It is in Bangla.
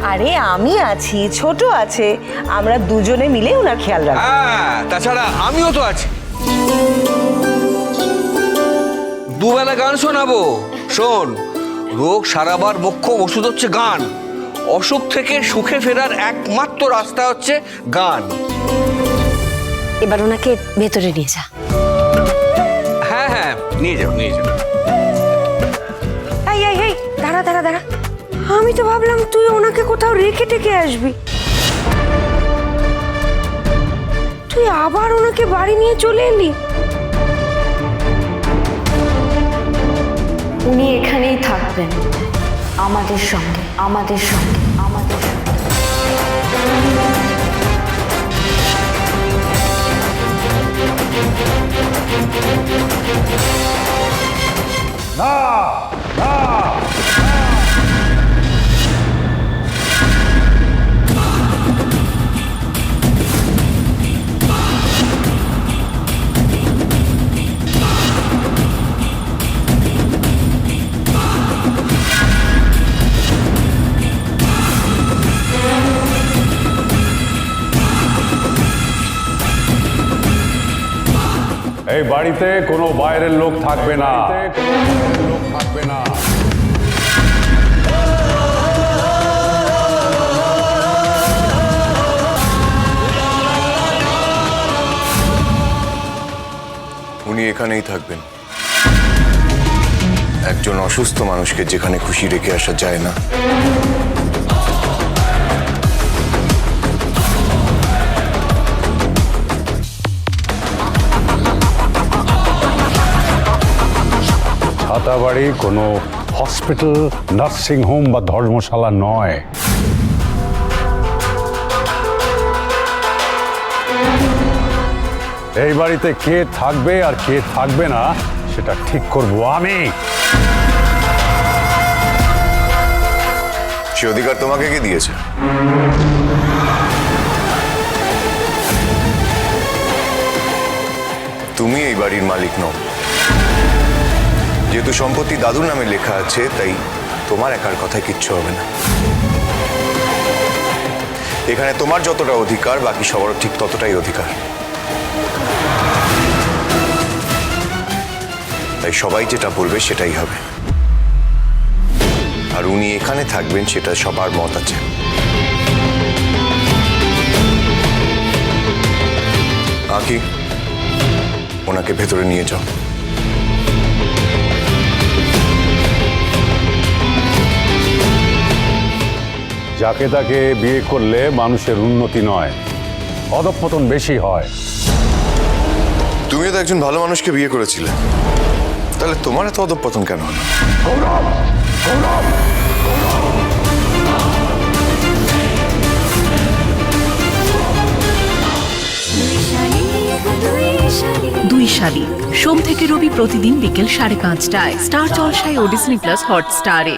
আরে আমি আছি, ছোট আছে, আমরা দুজনে মিলে ওনার খেয়াল রাখবো। হ্যাঁ, তাছাড়া আমিও তো আছি। দুবেলা গান শোনাবো। শোন, রোগ সারাবার মুখ্য ওষুধ হচ্ছে গান। অসুখ থেকে সুখে ফেরার একমাত্র রাস্তা হচ্ছে গান। এবার ওনাকে ভেতরে নিয়ে যা। হ্যাঁ হ্যাঁ, নিয়ে যাও নিয়ে যাও। এই এই এই, দাঁড়া দাঁড়া দাঁড়া, আমি তো ভাবলাম তুই ওনাকে কোথাও রেখে টেকে আসবি, তুই আবার ওনাকে বাড়ি নিয়ে চলে এলি। উনি এখানেই থাকবেন, আমাদের সঙ্গে আমাদের সঙ্গে আমাদের সঙ্গে। না না, এই বাড়িতে কোনো বাইরের লোক থাকবে না, লোক থাকবে না। উনি এখানেই থাকবেন। একজন অসুস্থ মানুষকে যেখানে খুশি রেখে আসা যায় না। ছাতাবাড়ি কোনো হসপিটাল, নার্সিং হোম বা ধর্মশালা নয়। এই বাড়িতে কে থাকবে আর কে থাকবে না সেটা ঠিক করব আমি। সে অধিকার তোমাকে কে দিয়েছে? তুমি এই বাড়ির মালিক নও। যেহেতু সম্পত্তি দাদুর নামে লেখা আছে, তাই তোমার একার কথায় কিচ্ছু হবে না। এখানে তোমার যতটা অধিকার, বাকি সবারও ঠিক ততটাই অধিকার। তাই সবাই যেটা বলবে সেটাই হবে। আর উনি এখানে থাকবেন সেটা সবার মত আছে। আঁকি, ওনাকে ভেতরে নিয়ে যাও। যাকে তাকে বিয়ে করলে মানুষের উন্নতি নয়, অধঃপতন বেশি হয়। তুমিও তো একজন ভালো মানুষকে বিয়ে করেছিলে, তাহলে তোমার এত অধঃপতন কেন হলো? দুই শালিক, সোম থেকে রবি প্রতিদিন বিকেল 5:30টায় স্টার জলসায় ও ডিজনি প্লাস হটস্টারে।